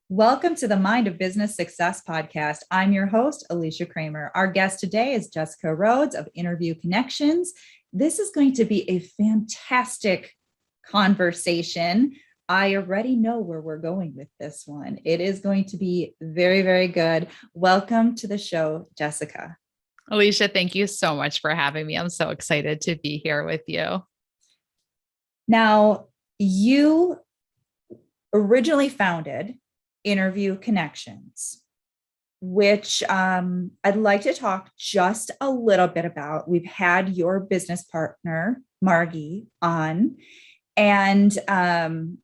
Welcome to the Mind of Business Success podcast. I'm your host, Alicia Cramer. Our guest today is Jessica Rhodes of Interview Connections. This is going to be a fantastic conversation. I already know where we're going with this one. It is going to be very, very good. Welcome to the show, Jessica. Alicia, thank you so much for having me. I'm so excited to be here with you. Now, you originally founded Interview Connections, which I'd like to talk just a little bit about. We've had your business partner, Margie, on, and there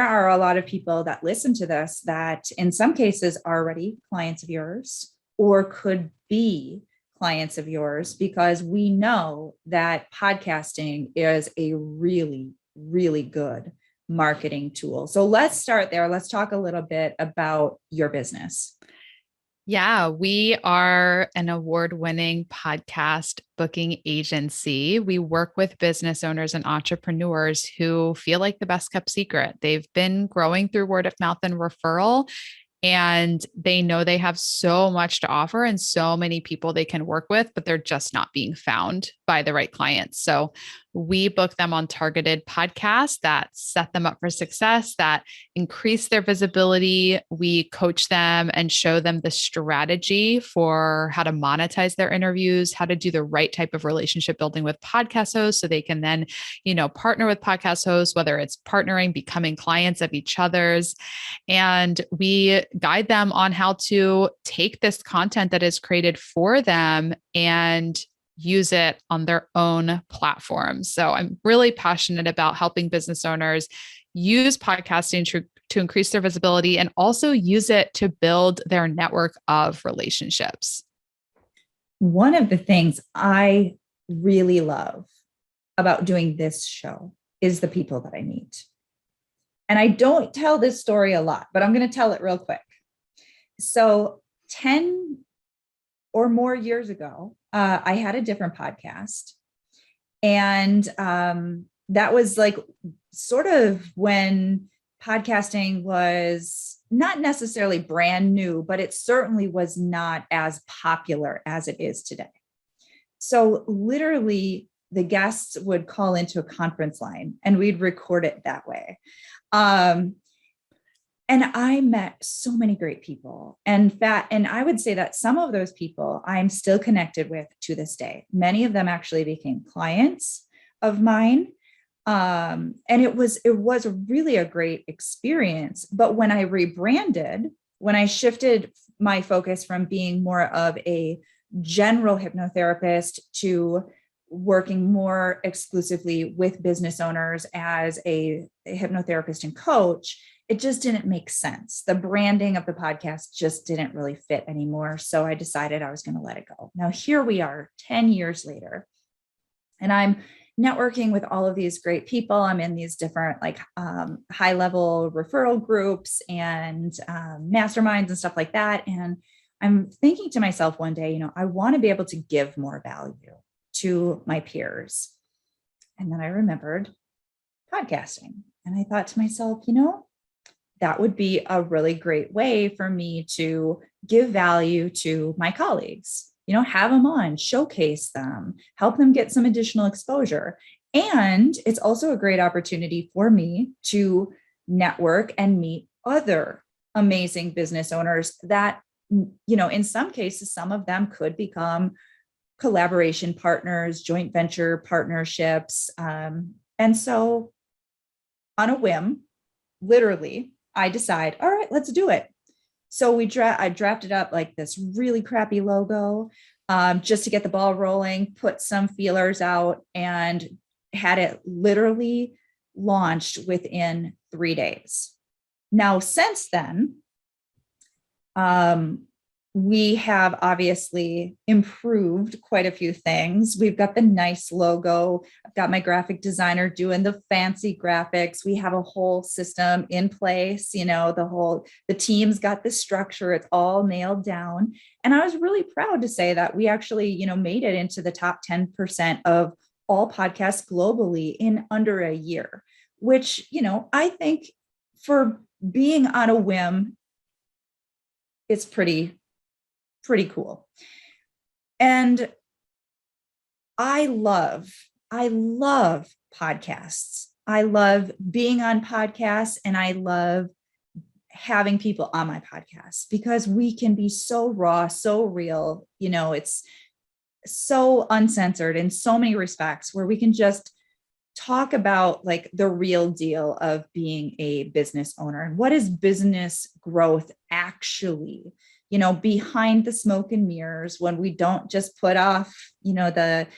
are a lot of people that listen to this that in some cases are already clients of yours or could be clients of yours, because we know that podcasting is a really, really good marketing tool. So let's start there. Let's talk a little bit about your business. Yeah, we are an award-winning podcast booking agency. We work with business owners and entrepreneurs who feel like the best kept secret. They've been growing through word of mouth and referral, and they know they have so much to offer and so many people they can work with, but they're just not being found by the right clients. So we book them on targeted podcasts that set them up for success, that increase their visibility. We coach them and show them the strategy for how to monetize their interviews, how to do the right type of relationship building with podcast hosts so they can then, partner with podcast hosts, whether it's partnering, becoming clients of each other's. And we guide them on how to take this content that is created for them and use it on their own platforms. So I'm really passionate about helping business owners use podcasting to increase their visibility and also use it to build their network of relationships. One of the things I really love about doing this show is the people that I meet. And I don't tell this story a lot, but I'm going to tell it real quick. So 10 or more years ago, I had a different podcast. And that was like sort of when podcasting was not necessarily brand new, but it certainly was not as popular as it is today. So literally the guests would call into a conference line and we'd record it that way. And I met so many great people. And I would say that some of those people I'm still connected with to this day. Many of them actually became clients of mine. And it was really a great experience. But when I rebranded, when I shifted my focus from being more of a general hypnotherapist to working more exclusively with business owners as a hypnotherapist and coach, it just didn't make sense. The branding of the podcast just didn't really fit anymore. So I decided I was going to let it go. Now, here we are 10 years later, and I'm networking with all of these great people. I'm in these different high level referral groups and masterminds and stuff like that. And I'm thinking to myself one day, I want to be able to give more value to my peers. And then I remembered podcasting. And I thought to myself, that would be a really great way for me to give value to my colleagues, have them on, showcase them, help them get some additional exposure. And it's also a great opportunity for me to network and meet other amazing business owners that, in some cases, some of them could become collaboration partners, joint venture partnerships. And so on a whim, literally, I decide, all right, let's do it. So I drafted up like this really crappy logo just to get the ball rolling, put some feelers out, and had it literally launched within 3 days. Now, since then, we have obviously improved quite a few things. We've got the nice logo. I've got my graphic designer doing the fancy graphics. We have a whole system in place. The team's got the structure. It's all nailed down. And I was really proud to say that we actually, made it into the top 10% of all podcasts globally in under a year, which, I think for being on a whim, it's pretty cool. And I love podcasts. I love being on podcasts, and I love having people on my podcast because we can be so raw, so real. It's so uncensored in so many respects, where we can just talk about like the real deal of being a business owner and what is business growth actually, behind the smoke and mirrors, when we don't just put off, the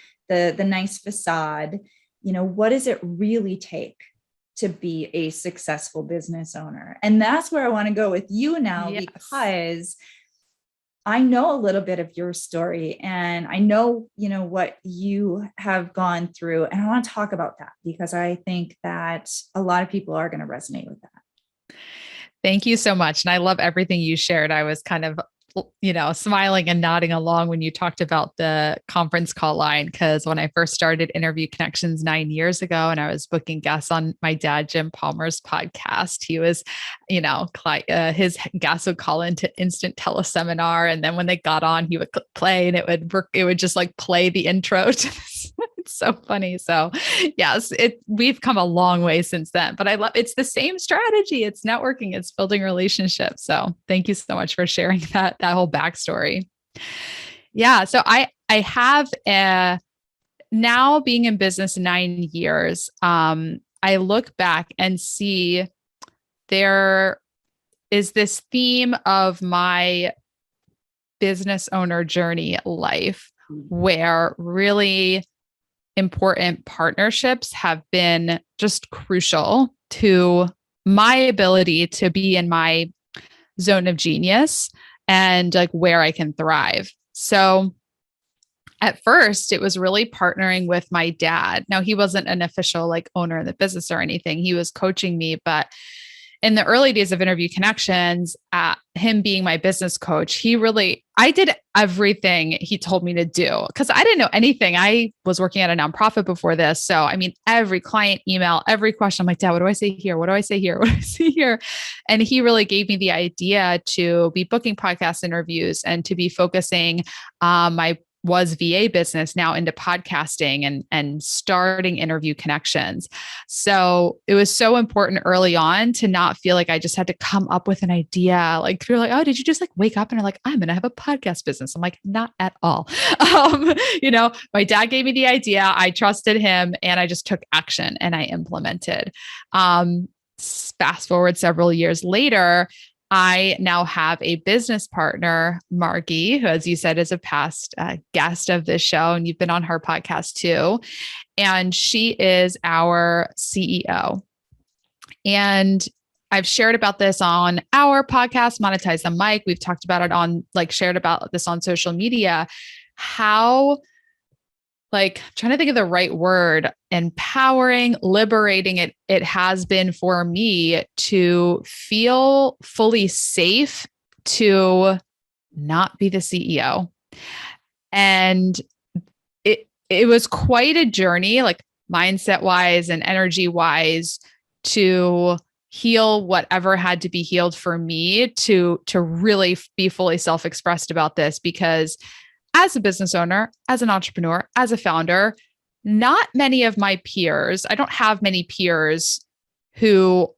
nice facade. What does it really take to be a successful business owner? And that's where I want to go with you now, Yes. because I know a little bit of your story, and I know, what you have gone through, and I want to talk about that because I think that a lot of people are going to resonate with that. Thank you so much. And I love everything you shared. I was kind of, smiling and nodding along when you talked about the conference call line. Cause when I first started Interview Connections 9 years ago, and I was booking guests on my dad, Jim Palmer's podcast, he was, his guests would call into instant teleseminar. And then when they got on, he would play, and it would just like play the intro to this. It's so funny. So yes, we've come a long way since then, but I love, it's the same strategy. It's networking, it's building relationships. So thank you so much for sharing that whole backstory. Yeah. So I have now being in business 9 years, I look back and see there is this theme of my business owner journey life where really important partnerships have been just crucial to my ability to be in my zone of genius and like where I can thrive. So at first, it was really partnering with my dad. Now, he wasn't an official like owner of the business or anything. He was coaching me, but in the early days of Interview Connections, him being my business coach, I did everything he told me to do because I didn't know anything. I was working at a nonprofit before this. So, I mean, every client email, every question, I'm like, Dad, what do I say here? What do I say here? What do I say here? And he really gave me the idea to be booking podcast interviews and to be focusing my was VA business now into podcasting and starting Interview Connections. So it was so important early on to not feel like I just had to come up with an idea. Like you're like, oh, did you just like wake up and you're like, I'm going to have a podcast business? I'm like, not at all. My dad gave me the idea. I trusted him and I just took action and I implemented. Fast forward several years later, I now have a business partner, Margie, who, as you said, is a past guest of this show, and you've been on her podcast too. And she is our CEO. And I've shared about this on our podcast, Monetize the Mic. We've talked about it shared about this on social media, how trying to think of the right word, empowering, liberating it has been for me to feel fully safe to not be the CEO. And it was quite a journey, like mindset wise and energy wise, to heal whatever had to be healed for me to really be fully self-expressed about this, because as a business owner, as an entrepreneur, as a founder, not many of my peers, I don't have many peers who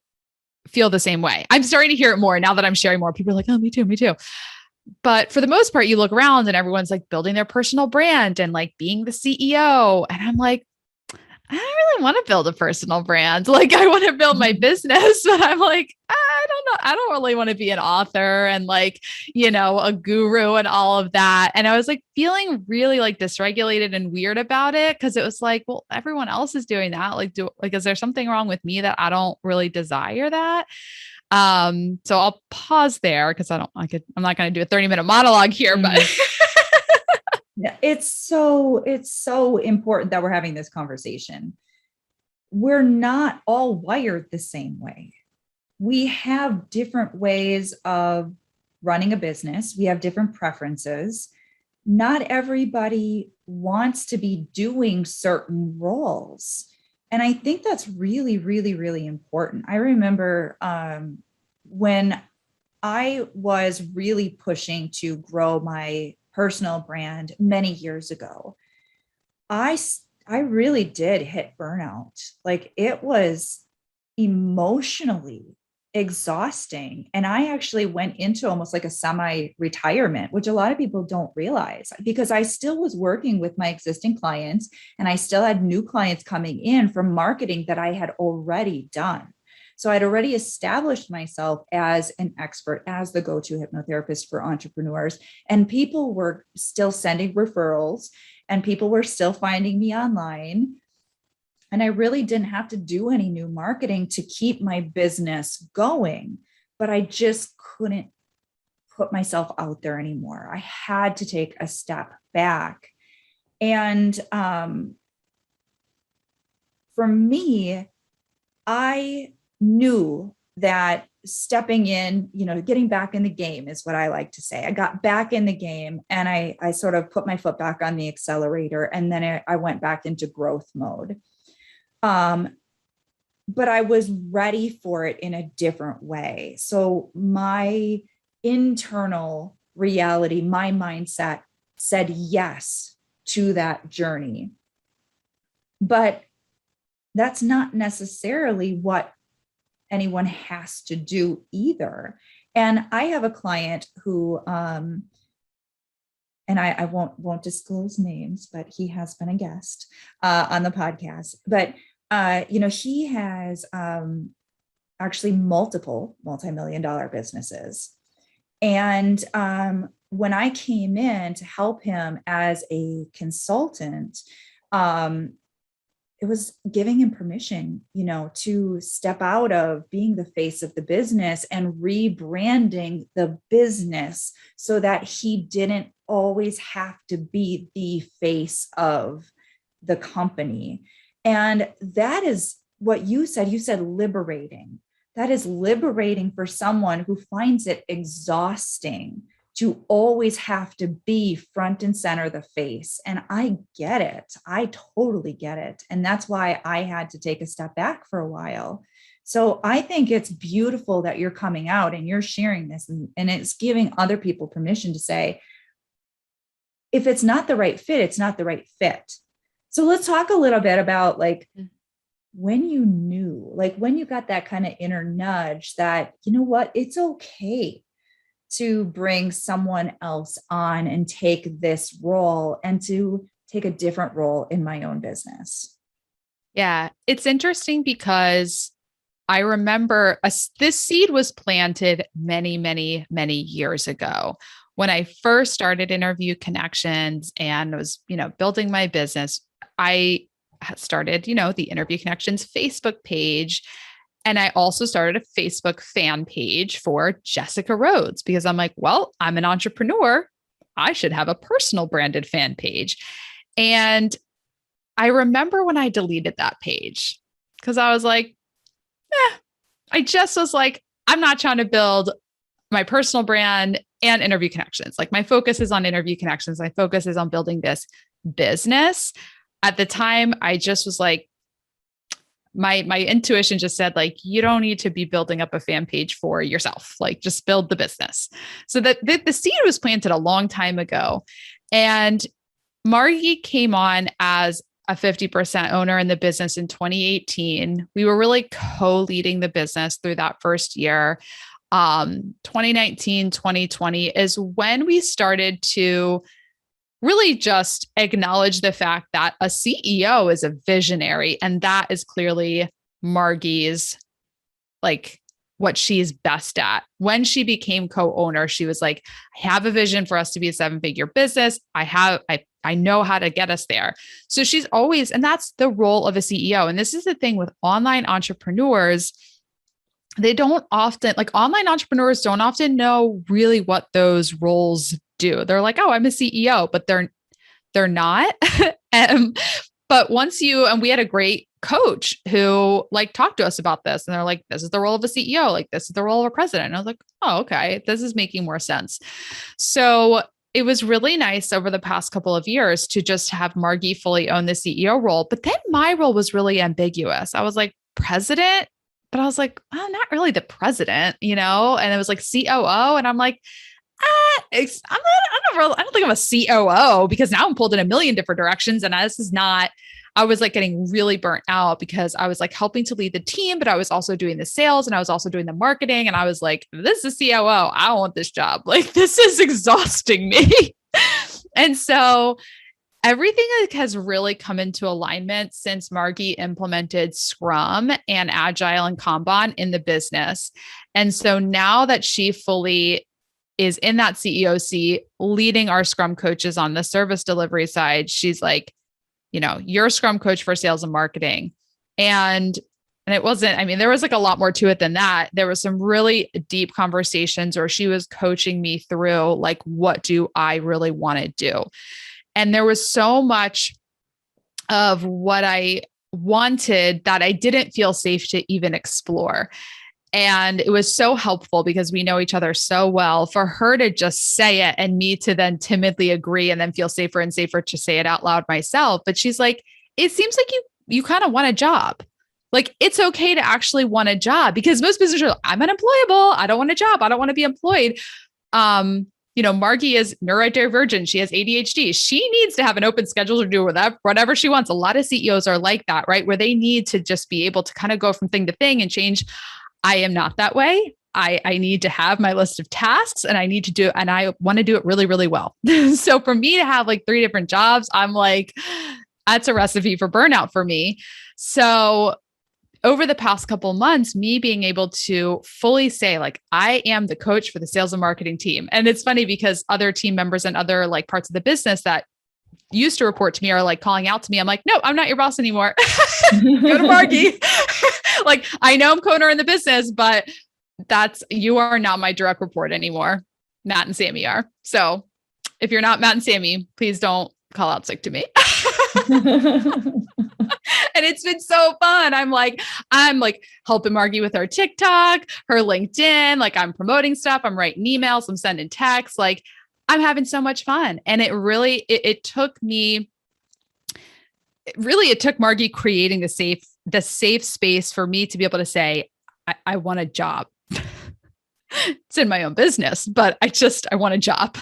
feel the same way. I'm starting to hear it more now that I'm sharing more. People are like, oh, me too, me too. But for the most part, you look around and everyone's like building their personal brand and like being the CEO. And I'm like, I don't really want to build a personal brand. Like I want to build my business, but I'm like, I don't know. I don't really want to be an author and a guru and all of that. And I was like feeling really like dysregulated and weird about it. Cause it was like, well, everyone else is doing that. Is there something wrong with me that I don't really desire that? So I'll pause there because I'm not going to do a 30-minute monologue here, but Yeah, it's so important that we're having this conversation. We're not all wired the same way. We have different ways of running a business. We have different preferences. Not everybody wants to be doing certain roles. And I think that's really, really, really important. I remember when I was really pushing to grow my personal brand many years ago, I I really did hit burnout. Like it was emotionally exhausting. And I actually went into almost like a semi-retirement, which a lot of people don't realize, because I still was working with my existing clients and I still had new clients coming in from marketing that I had already done. So I'd already established myself as an expert, as the go-to hypnotherapist for entrepreneurs, and people were still sending referrals and people were still finding me online. And I really didn't have to do any new marketing to keep my business going, but I just couldn't put myself out there anymore. I had to take a step back. And for me, I knew that stepping in, getting back in the game is what I like to say. I got back in the game and I sort of put my foot back on the accelerator, and then I went back into growth mode. But I was ready for it in a different way. So my internal reality, my mindset said yes to that journey. But that's not necessarily what anyone has to do either. And I have a client who, and I won't disclose names, but he has been a guest on the podcast. But he has actually multiple multi-million-dollar businesses. And when I came in to help him as a consultant, it was giving him permission, to step out of being the face of the business and rebranding the business so that he didn't always have to be the face of the company. And that is what you said. You said liberating. That is liberating for someone who finds it exhausting to always have to be front and center the face. And I get it. I totally get it. And that's why I had to take a step back for a while. So I think it's beautiful that you're coming out and you're sharing this, and it's giving other people permission to say, if it's not the right fit, it's not the right fit. So let's talk a little bit about when you knew, when you got that kind of inner nudge that, what, it's okay to bring someone else on and take this role and to take a different role in my own business. Yeah, it's interesting because I remember this seed was planted many, many, many years ago when I first started Interview Connections and was, building my business. I started, the Interview Connections Facebook page. And I also started a Facebook fan page for Jessica Rhodes because I'm like, well, I'm an entrepreneur. I should have a personal branded fan page. And I remember when I deleted that page because I was like, I just was like, I'm not trying to build my personal brand and Interview Connections. Like my focus is on Interview Connections. My focus is on building this business. At the time, I just was like, my intuition just said, you don't need to be building up a fan page for yourself, just build the business. So that the seed was planted a long time ago. And Margie came on as a 50% owner in the business in 2018. We were really co-leading the business through that first year. 2019, 2020 is when we started to really just acknowledge the fact that a CEO is a visionary. And that is clearly Margie's, what she's best at. When she became co-owner, she was like, I have a vision for us to be a 7-figure business. I know how to get us there. So she's always, and that's the role of a CEO. And this is the thing with online entrepreneurs. They don't often, online entrepreneurs don't often know really what those roles do. They're like, oh, I'm a CEO, but they're not. But once and we had a great coach who talked to us about this, and they're like, this is the role of a CEO. This is the role of a president. And I was like, oh, okay, this is making more sense. So it was really nice over the past couple of years to just have Margie fully own the CEO role. But then my role was really ambiguous. I was like, president? but I was like, I'm not really the president, and it was like COO. And I'm like, I don't think I'm a COO because now I'm pulled in a million different directions. And this is not, I was like getting really burnt out because I was like helping to lead the team, but I was also doing the sales and I was also doing the marketing. And I was like, this is COO. I don't want this job. Like, this is exhausting me. And so everything has really come into alignment since Margie implemented Scrum and Agile and Kanban in the business. And so now that she fully is in that CEO seat, leading our Scrum coaches on the service delivery side, she's like, you're a Scrum coach for sales and marketing. And it wasn't, I mean, there was like a lot more to it than that. There was some really deep conversations where she was coaching me through like, what do I really want to do? And there was so much of what I wanted that I didn't feel safe to even explore. And it was so helpful because we know each other so well for her to just say it and me to then timidly agree and then feel safer and safer to say it out loud myself. But she's like, it seems like you kind of want a job. Like, it's okay to actually want a job because most businesses are like, I'm unemployable. I don't want a job. I don't want to be employed. Margie is neurodivergent. She has ADHD. She needs to have an open schedule to do whatever she wants. A lot of CEOs are like that, right? Where they need to just be able to kind of go from thing to thing and change. I am not that way. I need to have my list of tasks and I need to do, and I want to do it really, really well. So for me to have like 3 different jobs, I'm like, that's a recipe for burnout for me. So over the past couple of months, me being able to fully say, like, I am the coach for the sales and marketing team. And it's funny because other team members and other like parts of the business that used to report to me are like calling out to me. I'm like, no, I'm not your boss anymore. Go to Margie. Like, I know I'm co-owner in the business, but you are not my direct report anymore. Matt and Sammy are. So if you're not Matt and Sammy, please don't call out sick to me. And it's been so fun. I'm like helping Margie with her TikTok, her LinkedIn. Like, I'm promoting stuff. I'm writing emails. I'm sending texts. Like, I'm having so much fun. And it really, it took Margie creating the safe space for me to be able to say, I want a job. It's in my own business, but I want a job.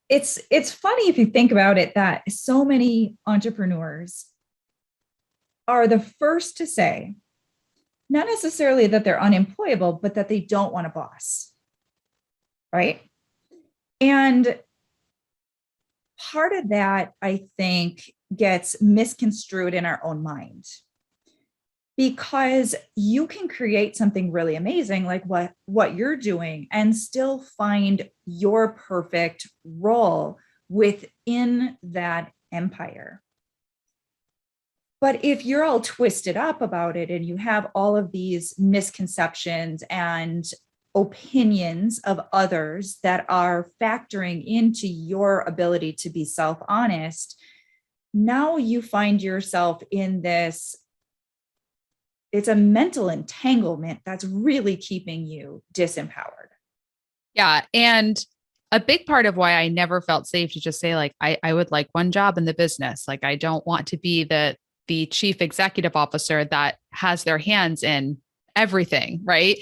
It's funny if you think about it, that so many entrepreneurs are the first to say, not necessarily that they're unemployable, but that they don't want a boss. Right. And part of that, I think, gets misconstrued in our own mind, because you can create something really amazing like what you're doing and still find your perfect role within that empire. But if you're all twisted up about it and you have all of these misconceptions and opinions of others that are factoring into your ability to be self-honest, now you find yourself in this, it's a mental entanglement that's really keeping you disempowered. Yeah. And a big part of why I never felt safe to just say, like, I would like one job in the business. Like, I don't want to be the chief executive officer that has their hands in everything. Right.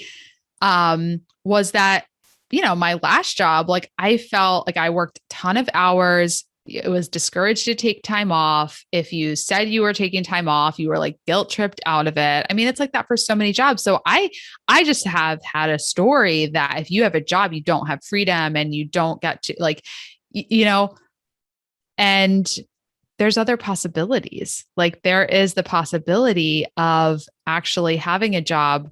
Was that, my last job, like, I felt like I worked a ton of hours. It was discouraged to take time off. If you said you were taking time off, you were like guilt tripped out of it. I mean, it's like that for so many jobs. So I just have had a story that if you have a job, you don't have freedom and you don't get to, like, and there's other possibilities. Like, there is the possibility of actually having a job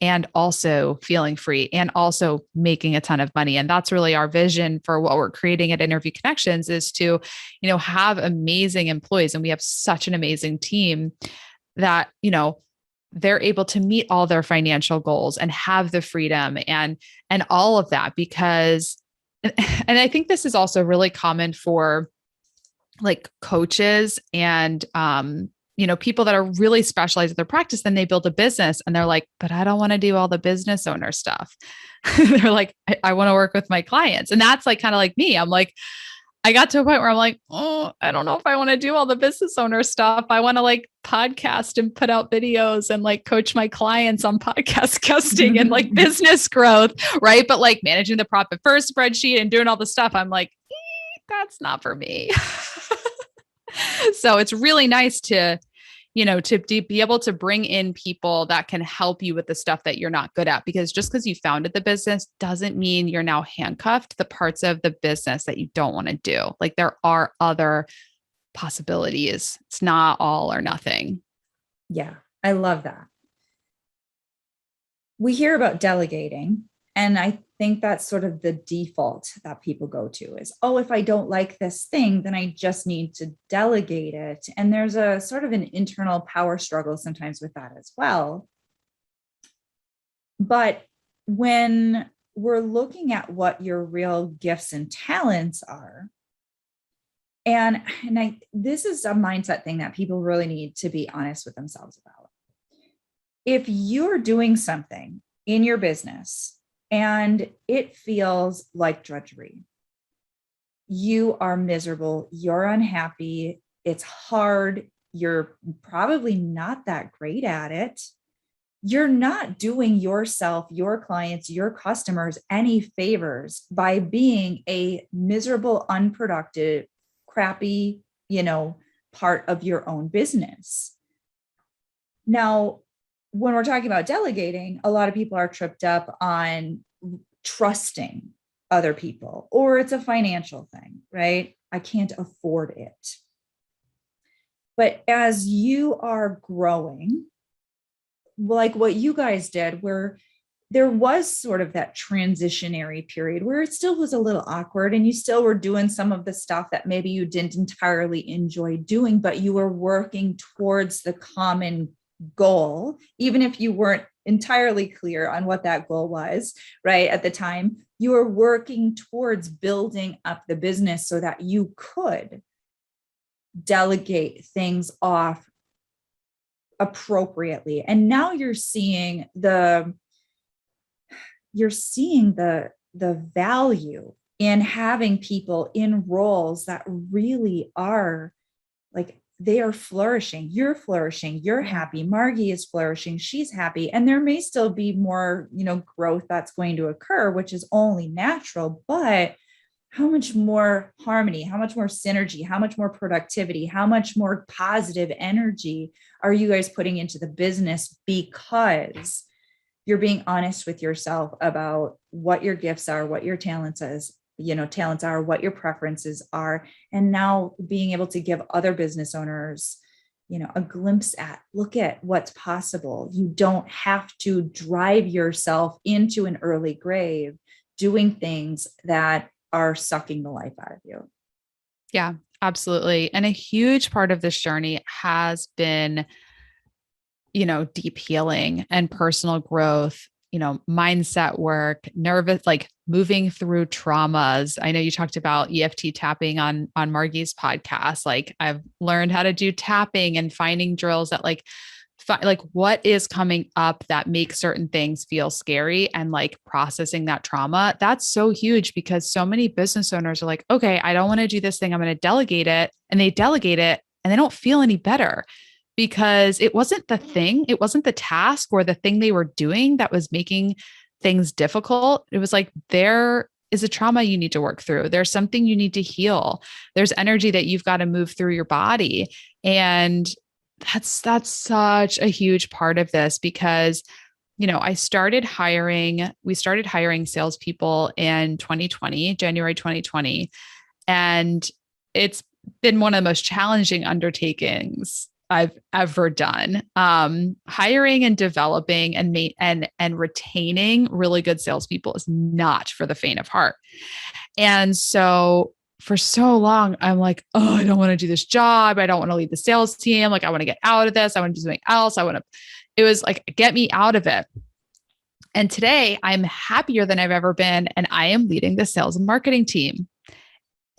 and also feeling free and also making a ton of money. And that's really our vision for what we're creating at Interview Connections, is to, have amazing employees. And we have such an amazing team that, they're able to meet all their financial goals and have the freedom and all of that. Because, and I think this is also really common for like coaches and, people that are really specialized in their practice, then they build a business and they're like, but I don't want to do all the business owner stuff. They're like, I want to work with my clients. And that's like, kind of like me. I'm like, I got to a point where I'm like, oh, I don't know if I want to do all the business owner stuff. I want to like podcast and put out videos and like coach my clients on podcast guesting and like business growth. Right. But like managing the profit first spreadsheet and doing all the stuff, I'm like, that's not for me. So it's really nice to, to be able to bring in people that can help you with the stuff that you're not good at, because just because you founded the business doesn't mean you're now handcuffed to the parts of the business that you don't want to do. Like there are other possibilities. It's not all or nothing. Yeah, I love that. We hear about delegating, and I think that's sort of the default that people go to is, oh, if I don't like this thing, then I just need to delegate it. And there's a sort of an internal power struggle sometimes with that as well. But when we're looking at what your real gifts and talents are, this is a mindset thing that people really need to be honest with themselves about. If you're doing something in your business and it feels like drudgery, you are miserable, you're unhappy, it's hard, you're probably not that great at it, you're not doing yourself, your clients, your customers any favors by being a miserable, unproductive, crappy, part of your own business. Now, when we're talking about delegating, a lot of people are tripped up on trusting other people, or it's a financial thing, right? I can't afford it. But as you are growing, like what you guys did, where there was sort of that transitionary period where it still was a little awkward and you still were doing some of the stuff that maybe you didn't entirely enjoy doing, but you were working towards the common goal, even if you weren't entirely clear on what that goal was, right? At the time, you were working towards building up the business so that you could delegate things off appropriately. And now you're seeing the value in having people in roles that really are like, they are flourishing. You're flourishing. You're happy. Margie is flourishing. She's happy. And there may still be more, growth that's going to occur, which is only natural, but how much more harmony, how much more synergy, how much more productivity, how much more positive energy are you guys putting into the business because you're being honest with yourself about what your gifts are, what your talents are, what your preferences are. And now being able to give other business owners, a glimpse at, look at what's possible. You don't have to drive yourself into an early grave doing things that are sucking the life out of you. Yeah, absolutely. And a huge part of this journey has been, deep healing and personal growth, mindset work, nervous, like moving through traumas. I know you talked about EFT tapping on Margie's podcast. Like I've learned how to do tapping and finding drills that like what is coming up that makes certain things feel scary, and like processing that trauma. That's so huge because so many business owners are like, okay, I don't want to do this thing. I'm going to delegate it. And they delegate it and they don't feel any better because it wasn't the thing. It wasn't the task or the thing they were doing that was making things difficult. It was like, there is a trauma you need to work through. There's something you need to heal. There's energy that you've got to move through your body. And that's such a huge part of this because, we started hiring salespeople in 2020, January 2020. And it's been one of the most challenging undertakings I've ever done. Hiring and developing and retaining really good salespeople is not for the faint of heart. And so for so long, I'm like, oh, I don't want to do this job. I don't want to lead the sales team. Like, I want to get out of this. I want to do something else. It was like, get me out of it. And today I'm happier than I've ever been. And I am leading the sales and marketing team.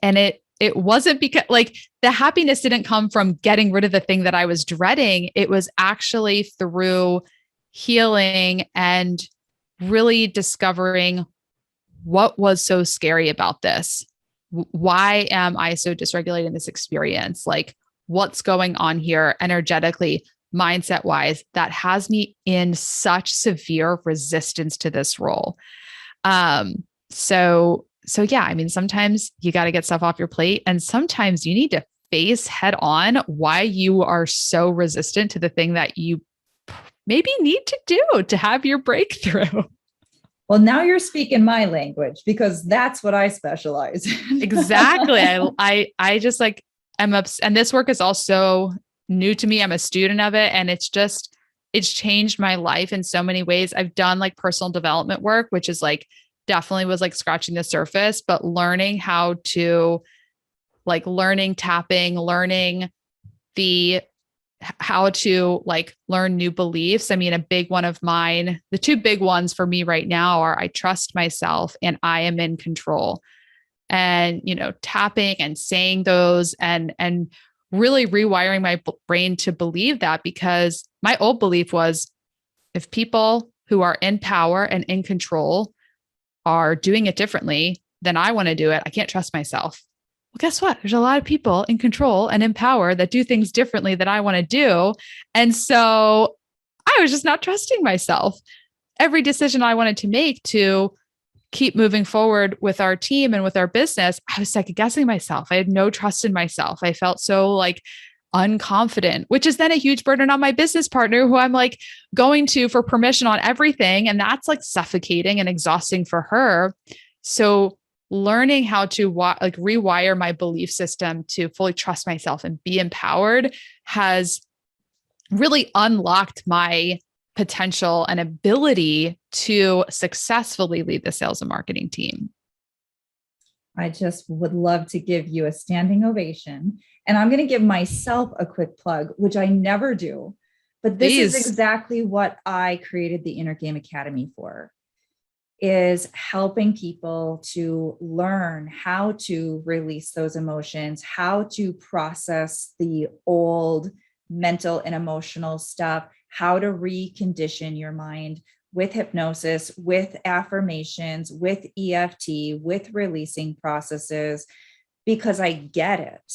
And it wasn't because like the happiness didn't come from getting rid of the thing that I was dreading. It was actually through healing and really discovering what was so scary about this. Why am I so dysregulated in this experience? Like, what's going on here energetically, mindset wise, that has me in such severe resistance to this role? So yeah, I mean, sometimes you got to get stuff off your plate, and sometimes you need to face head on why you are so resistant to the thing that you maybe need to do to have your breakthrough. Well, now you're speaking my language because that's what I specialize in. Exactly. I just like, I'm ups, and this work is also new to me. I'm a student of it, and it's changed my life in so many ways. I've done like personal development work, which is like definitely was like scratching the surface, but learning how to learning tapping, learning the how to like learn new beliefs. I mean, a big one of mine, the two big ones for me right now are I trust myself and I am in control. And, tapping and saying those and really rewiring my brain to believe that, because my old belief was if people who are in power and in control are doing it differently than I want to do it, I can't trust myself. Well, guess what? There's a lot of people in control and in power that do things differently than I want to do. And so I was just not trusting myself. Every decision I wanted to make to keep moving forward with our team and with our business, I was second guessing myself. I had no trust in myself. I felt so like unconfident, which is then a huge burden on my business partner who I'm like going to for permission on everything. And that's like suffocating and exhausting for her. So learning how to rewire my belief system to fully trust myself and be empowered has really unlocked my potential and ability to successfully lead the sales and marketing team. I just would love to give you a standing ovation. And I'm going to give myself a quick plug, which I never do. But this is exactly what I created the Inner Game Academy for, is helping people to learn how to release those emotions, how to process the old mental and emotional stuff, how to recondition your mind with hypnosis, with affirmations, with EFT, with releasing processes, because I get it.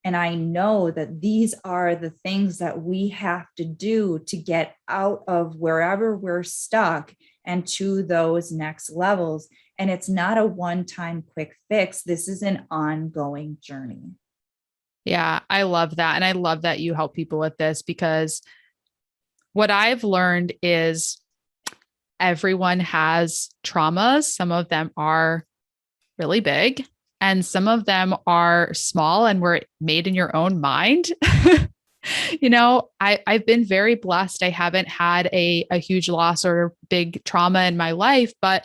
And I know that these are the things that we have to do to get out of wherever we're stuck and to those next levels. And it's not a one-time quick fix. This is an ongoing journey. Yeah, I love that. And I love that you help people with this, because what I've learned is everyone has traumas. Some of them are really big and some of them are small and were made in your own mind. I've been very blessed. I haven't had a huge loss or big trauma in my life, but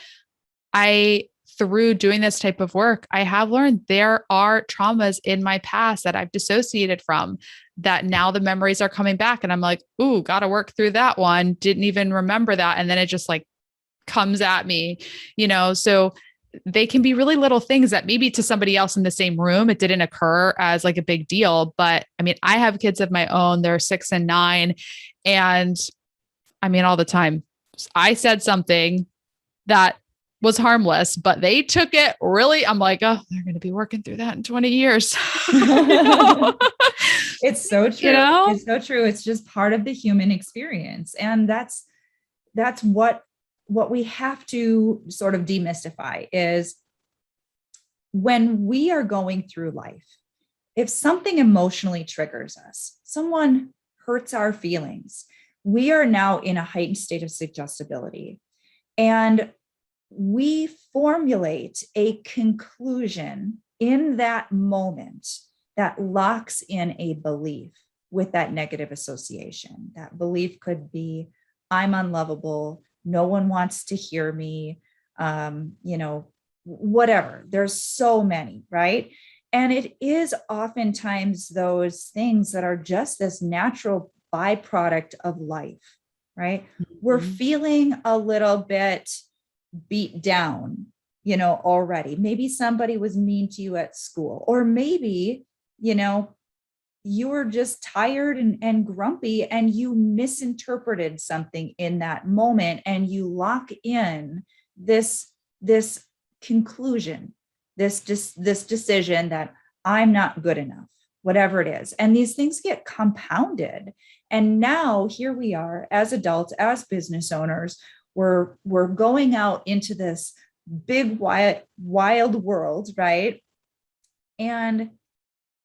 through doing this type of work, I have learned there are traumas in my past that I've dissociated from, that now the memories are coming back. And I'm like, ooh, got to work through that one. Didn't even remember that. And then it just like comes at me, so they can be really little things that maybe to somebody else in the same room, it didn't occur as like a big deal. But I mean, I have kids of my own, they're 6 and 9. And I mean, all the time I said something that was harmless, but they took it really, I'm like, oh, they're going to be working through that in 20 years. It's so true. It's so true. It's just part of the human experience. And that's what we have to sort of demystify is when we are going through life, if something emotionally triggers us, someone hurts our feelings, we are now in a heightened state of suggestibility. And we formulate a conclusion in that moment that locks in a belief with that negative association. That belief could be, I'm unlovable, no one wants to hear me, whatever. There's so many, right? And it is oftentimes those things that are just this natural byproduct of life, right? Mm-hmm. We're feeling a little bit beat down, already. Maybe somebody was mean to you at school, or maybe, you were just tired and grumpy and you misinterpreted something in that moment and you lock in this conclusion this decision that I'm not good enough, whatever it is. And these things get compounded. And now here we are as adults, as business owners, we're going out into this big, wild world, right? And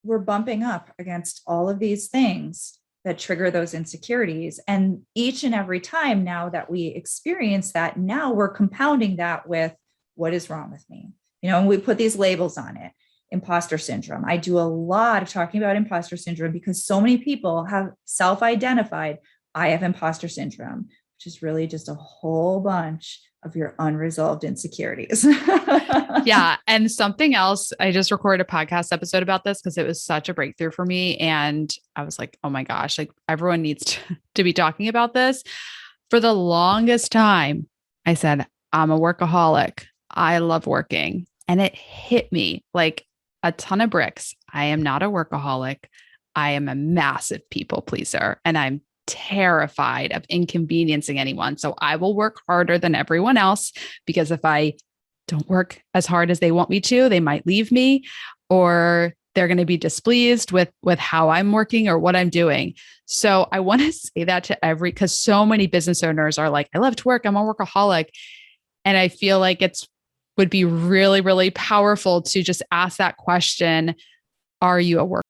we're bumping up against all of these things that trigger those insecurities. And each and every time now that we experience that, now we're compounding that with what is wrong with me? And we put these labels on it. Imposter syndrome. I do a lot of talking about imposter syndrome because so many people have self-identified, I have imposter syndrome, which is really just a whole bunch of your unresolved insecurities. Yeah. And something else, I just recorded a podcast episode about this because it was such a breakthrough for me. And I was like, oh my gosh, like everyone needs to be talking about this. For the longest time, I said, I'm a workaholic. I love working. And it hit me like a ton of bricks. I am not a workaholic. I am a massive people pleaser. And I'm terrified of inconveniencing anyone. So I will work harder than everyone else because if I don't work as hard as they want me to, they might leave me or they're going to be displeased with how I'm working or what I'm doing. So I want to say that to because so many business owners are like, I love to work. I'm a workaholic. And I feel like would be really, really powerful to just ask that question. Are you a